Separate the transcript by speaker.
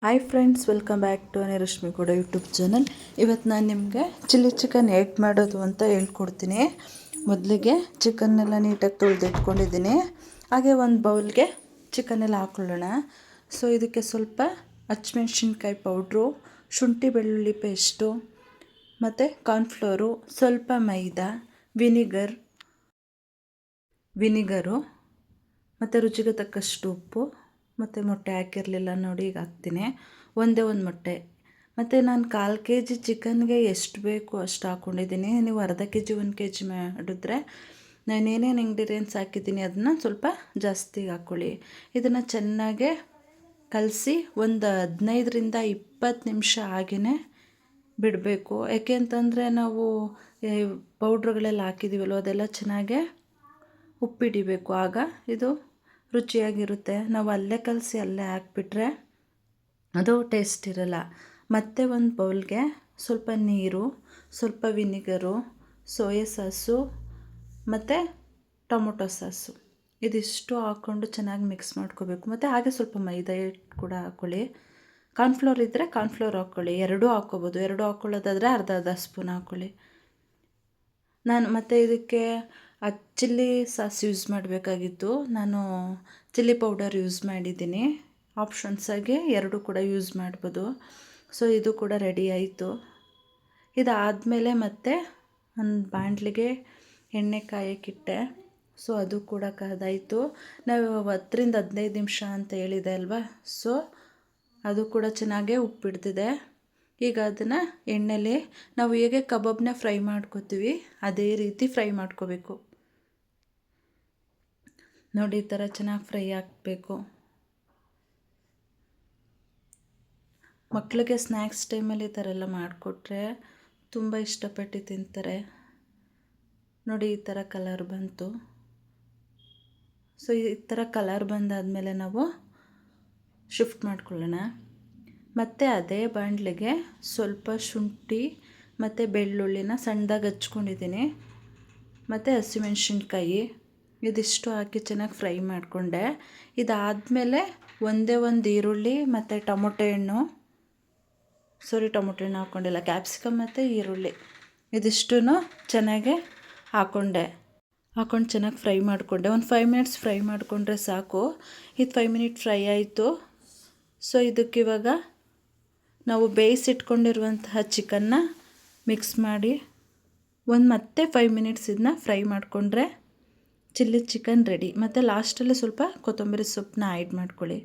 Speaker 1: Hi friends, welcome back to Rashmi ಕೂಡ YouTube channel. ಇವತ್ತು ನಾನು ನಿಮಗೆ ಚಿಲ್ಲಿ ಚಿಕನ್ ಹೇಗೆ ಮಾಡೋದು ಅಂತ ಹೇಳ್ಕೊಡ್ತೀನಿ. ಮೊದಲಿಗೆ ಚಿಕನ್ನೆಲ್ಲ ನೀಟಾಗಿ ತೊಳೆದಿಟ್ಕೊಂಡಿದ್ದೀನಿ. ಹಾಗೆ ಒಂದು ಬೌಲ್ಗೆ ಚಿಕನ್ನೆಲ್ಲ ಹಾಕ್ಕೊಳ್ಳೋಣ. ಸೊ ಇದಕ್ಕೆ ಸ್ವಲ್ಪ ಹಸಿಮೆಣ್ಸಿನ್ಕಾಯಿ ಪೌಡ್ರು, ಶುಂಠಿ ಬೆಳ್ಳುಳ್ಳಿ ಪೇಸ್ಟು, ಮತ್ತು ಕಾರ್ನ್ಫ್ಲೋರು, ಸ್ವಲ್ಪ ಮೈದಾ, ವಿನಿಗರು ಮತ್ತು ರುಚಿಗೆ ತಕ್ಕಷ್ಟು ಉಪ್ಪು, ಮತ್ತು ಮೊಟ್ಟೆ ಹಾಕಿರಲಿಲ್ಲ ನೋಡಿ, ಈಗ ಹಾಕ್ತೀನಿ. ಒಂದೇ ಒಂದು ಮೊಟ್ಟೆ. ಮತ್ತು ನಾನು 1/4 kg ಚಿಕನ್ಗೆ ಎಷ್ಟು ಬೇಕು ಅಷ್ಟು ಹಾಕ್ಕೊಂಡಿದ್ದೀನಿ. ನೀವು ಅರ್ಧ kg 1 kg ಮಾಡಿದ್ರೆ ನಾನು ಏನೇನು ಇಂಗ್ರೀಡಿಯೆಂಟ್ಸ್ ಹಾಕಿದ್ದೀನಿ ಅದನ್ನು ಸ್ವಲ್ಪ ಜಾಸ್ತಿ ಹಾಕ್ಕೊಳ್ಳಿ. ಇದನ್ನು ಚೆನ್ನಾಗೆ ಕಲಸಿ ಒಂದು 15ರಿಂದ 20 ನಿಮಿಷ ಹಾಗೆಯೇ ಬಿಡಬೇಕು. ಯಾಕೆ ಅಂತಂದರೆ ನಾವು ಪೌಡ್ರುಗಳೆಲ್ಲ ಹಾಕಿದ್ದೀವಲ್ವ, ಅದೆಲ್ಲ ಚೆನ್ನಾಗೆ ಉಪ್ಪಿಡಿಬೇಕು. ಆಗ ಇದು ರುಚಿಯಾಗಿರುತ್ತೆ. ನಾವು ಅಲ್ಲೇ ಕಲಸಿ ಅಲ್ಲೇ ಹಾಕ್ಬಿಟ್ರೆ ಅದು ಟೇಸ್ಟ್ ಇರಲ್ಲ. ಮತ್ತು ಒಂದು ಬೌಲ್ಗೆ ಸ್ವಲ್ಪ ನೀರು, ಸ್ವಲ್ಪ ವಿನಿಗರು, ಸೋಯಾ ಸಾಸು ಮತ್ತು ಟೊಮೊಟೊ ಸಾಸು ಇದಿಷ್ಟು ಹಾಕ್ಕೊಂಡು ಚೆನ್ನಾಗಿ ಮಿಕ್ಸ್ ಮಾಡ್ಕೋಬೇಕು. ಮತ್ತು ಹಾಗೆ ಸ್ವಲ್ಪ ಮೈದಾ ಹಿಟ್ಟು ಕೂಡ ಹಾಕ್ಕೊಳ್ಳಿ. ಕಾರ್ನ್ಫ್ಲೋರ್ ಇದ್ದರೆ ಕಾರ್ನ್ಫ್ಲೋರ್ ಹಾಕ್ಕೊಳ್ಳಿ. ಎರಡೂ ಹಾಕ್ಕೋಬೋದು. ಎರಡೂ ಹಾಕ್ಕೊಳ್ಳೋದಾದರೆ ಅರ್ಧ ಸ್ಪೂನ್ ಹಾಕ್ಕೊಳ್ಳಿ. ನಾನು ಮತ್ತು ಇದಕ್ಕೆ ಚಿಲ್ಲಿ ಸಾಸ್ ಯೂಸ್ ಮಾಡಬೇಕಾಗಿತ್ತು. ನಾನು ಚಿಲ್ಲಿ ಪೌಡರ್ ಯೂಸ್ ಮಾಡಿದ್ದೀನಿ. ಆಪ್ಷನ್ಸಾಗಿ ಎರಡೂ ಕೂಡ ಯೂಸ್ ಮಾಡ್ಬೋದು. ಸೊ ಇದು ಕೂಡ ರೆಡಿ ಆಯಿತು. ಇದಾದಮೇಲೆ ಮತ್ತೆ ಒಂದು ಬಾಣಲಿಗೆ ಎಣ್ಣೆ ಕಾಯಕ್ಕಿಟ್ಟೆ. ಸೊ ಅದು ಕೂಡ ಕಾದಾಯಿತು. ನಾವು 10ರಿಂದ 15 ನಿಮಿಷ ಅಂತ ಹೇಳಿದೆ ಅಲ್ವಾ. ಸೊ ಅದು ಕೂಡ ಚೆನ್ನಾಗೇ ಉಪ್ಪಿಡ್ತಿದೆ. ಈಗ ಅದನ್ನು ಎಣ್ಣೆಲಿ ನಾವು ಹೇಗೆ ಕಬಾಬ್ನ ಫ್ರೈ ಮಾಡ್ಕೋತೀವಿ ಅದೇ ರೀತಿ ಫ್ರೈ ಮಾಡ್ಕೋಬೇಕು. ನೋಡಿ, ಈ ಥರ ಚೆನ್ನಾಗಿ ಫ್ರೈ ಆಗಬೇಕು. ಮಕ್ಕಳಿಗೆ ಸ್ನ್ಯಾಕ್ಸ್ ಟೈಮಲ್ಲಿ ಈ ಥರ ಎಲ್ಲ ಮಾಡಿಕೊಟ್ರೆ ತುಂಬ ಇಷ್ಟಪಟ್ಟು ತಿಂತಾರೆ. ನೋಡಿ, ಈ ಥರ ಕಲರ್ ಬಂತು. ಸೊ ಈ ಥರ ಕಲರ್ ಬಂದಾದಮೇಲೆ ನಾವು ಶಿಫ್ಟ್ ಮಾಡ್ಕೊಳ್ಳೋಣ. ಮತ್ತು ಅದೇ ಬಾಣಲೆಗೆ ಸ್ವಲ್ಪ ಶುಂಠಿ ಮತ್ತು ಬೆಳ್ಳುಳ್ಳಿನ ಸಣ್ಣದಾಗಿ ಹಚ್ಕೊಂಡಿದ್ದೀನಿ, ಮತ್ತು ಹಸಿಮೆಣ್ಸಿನ್ಕಾಯಿ ಇದಿಷ್ಟು ಹಾಕಿ ಚೆನ್ನಾಗಿ ಫ್ರೈ ಮಾಡಿಕೊಂಡೆ. ಇದಾದಮೇಲೆ ಒಂದೇ ಒಂದು ಈರುಳ್ಳಿ ಮತ್ತು ಟೊಮೊಟೊ ಹಣ್ಣು ಹಾಕ್ಕೊಂಡಿಲ್ಲ, ಕ್ಯಾಪ್ಸಿಕಮ್ ಮತ್ತು ಈರುಳ್ಳಿ ಇದಿಷ್ಟು ಚೆನ್ನಾಗೆ ಹಾಕ್ಕೊಂಡು ಚೆನ್ನಾಗಿ ಫ್ರೈ ಮಾಡಿಕೊಂಡೆ. ಒಂದು 5 ಮಿನಿಟ್ಸ್ ಫ್ರೈ ಮಾಡಿಕೊಂಡ್ರೆ ಸಾಕು. ಇದು 5 ಮಿನಿಟ್ ಫ್ರೈ ಆಯಿತು. ಸೊ ಇದಕ್ಕಿವಾಗ ನಾವು ಬೇಯಿಸಿಟ್ಕೊಂಡಿರುವಂತಹ ಚಿಕನ್ನ ಮಿಕ್ಸ್ ಮಾಡಿ ಮತ್ತೆ 5 ಮಿನಿಟ್ಸ್ ಇದನ್ನ ಫ್ರೈ ಮಾಡಿಕೊಂಡ್ರೆ ಚಿಲ್ಲಿ ಚಿಕನ್ ರೆಡಿ. ಮತ್ತು ಲಾಸ್ಟಲ್ಲಿ ಸ್ವಲ್ಪ ಕೊತ್ತಂಬರಿ ಸೊಪ್ಪನ್ನ ಆ್ಯಡ್ ಮಾಡ್ಕೊಳ್ಳಿ.